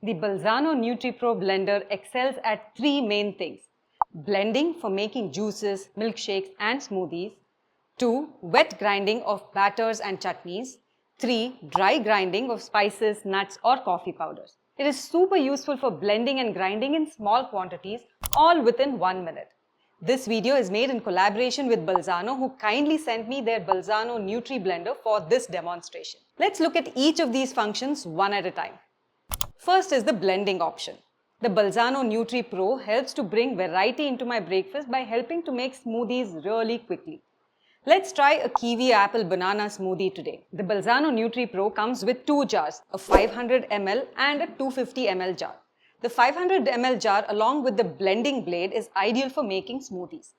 The Balzano NutriPro blender excels at three main things: blending for making juices, milkshakes and smoothies; 2. Wet grinding of batters and chutneys; 3. Dry grinding of spices, nuts or coffee powders. It is super useful for blending and grinding in small quantities, all within 1 minute. This video is made in collaboration with Balzano, who kindly sent me their Balzano Nutri Blender for this demonstration. Let's look at each of these functions one at a time. First is the blending option. The Balzano Nutri Pro helps to bring variety into my breakfast by helping to make smoothies really quickly. Let's try a kiwi apple banana smoothie today. The Balzano Nutri Pro comes with two jars, a 500 ml and a 250 ml jar. The 500 ml jar along with the blending blade is ideal for making smoothies.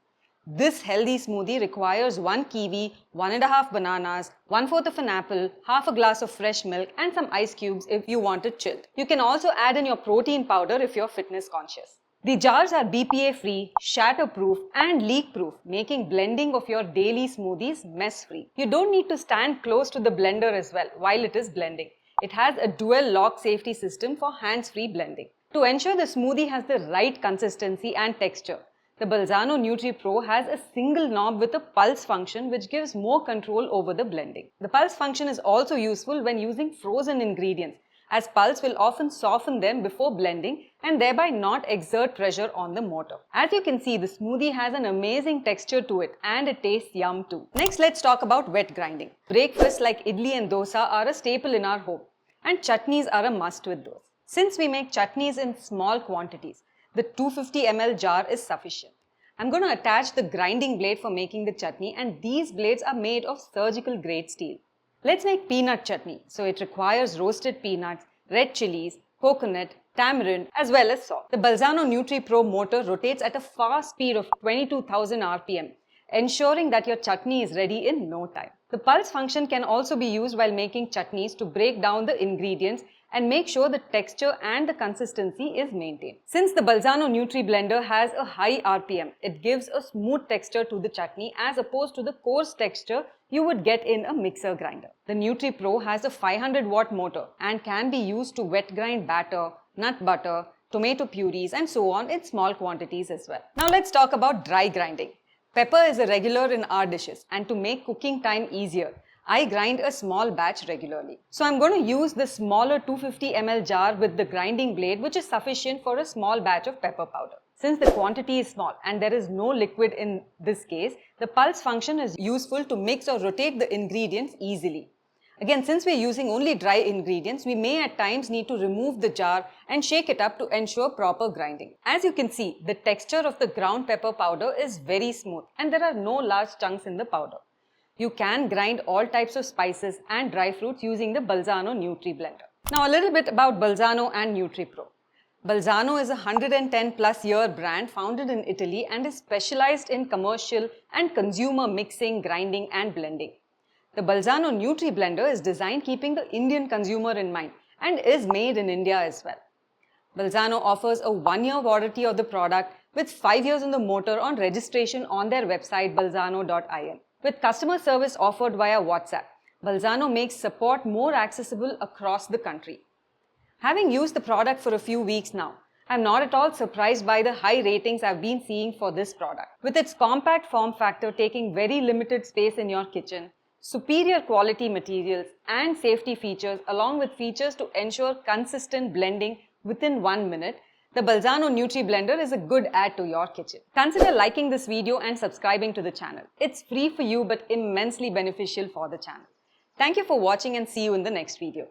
This healthy smoothie requires 1 kiwi, 1.5 bananas, 1/4 of an apple, half a glass of fresh milk and some ice cubes if you want it chilled. You can also add in your protein powder if you're fitness conscious. The jars are BPA free, shatter proof and leak proof, making blending of your daily smoothies mess free. You don't need to stand close to the blender as well while it is blending. It has a dual lock safety system for hands-free blending. To ensure the smoothie has the right consistency and texture, the Balzano Nutri Pro has a single knob with a pulse function which gives more control over the blending. The pulse function is also useful when using frozen ingredients, as pulse will often soften them before blending and thereby not exert pressure on the motor. As you can see, the smoothie has an amazing texture to it and it tastes yum too. Next, let's talk about wet grinding. Breakfasts like idli and dosa are a staple in our home, and chutneys are a must with those. Since we make chutneys in small quantities, the 250 ml jar is sufficient. I'm going to attach the grinding blade for making the chutney, and these blades are made of surgical grade steel. Let's make peanut chutney, so it requires roasted peanuts, red chilies, coconut, tamarind as well as salt. The Balzano Nutri Pro motor rotates at a fast speed of 22,000 RPM, ensuring that your chutney is ready in no time. The pulse function can also be used while making chutneys to break down the ingredients and make sure the texture and the consistency is maintained. Since the Balzano Nutri Blender has a high RPM, it gives a smooth texture to the chutney as opposed to the coarse texture you would get in a mixer grinder. The Nutri Pro has a 500 watt motor and can be used to wet grind batter, nut butter, tomato purees and so on in small quantities as well. Now let's talk about dry grinding. Pepper is a regular in our dishes, and to make cooking time easier, I grind a small batch regularly. So I'm going to use the smaller 250 ml jar with the grinding blade, which is sufficient for a small batch of pepper powder. Since the quantity is small and there is no liquid in this case, the pulse function is useful to mix or rotate the ingredients easily. Again, since we're using only dry ingredients, we may at times need to remove the jar and shake it up to ensure proper grinding. As you can see, the texture of the ground pepper powder is very smooth and there are no large chunks in the powder. You can grind all types of spices and dry fruits using the Balzano Nutri Blender. Now a little bit about Balzano and Nutri Pro. Balzano is a 110 plus year brand founded in Italy and is specialized in commercial and consumer mixing, grinding and blending. The Balzano Nutri Blender is designed keeping the Indian consumer in mind and is made in India as well. Balzano offers a 1-year warranty of the product with 5 years on the motor on registration on their website balzano.in. With customer service offered via WhatsApp, Balzano makes support more accessible across the country. Having used the product for a few weeks now, I'm not at all surprised by the high ratings I've been seeing for this product. With its compact form factor taking very limited space in your kitchen, superior quality materials and safety features along with features to ensure consistent blending within 1 minute, the Balzano Nutri Blender is a good add to your kitchen. Consider liking this video and subscribing to the channel. It's free for you but immensely beneficial for the channel. Thank you for watching and see you in the next video.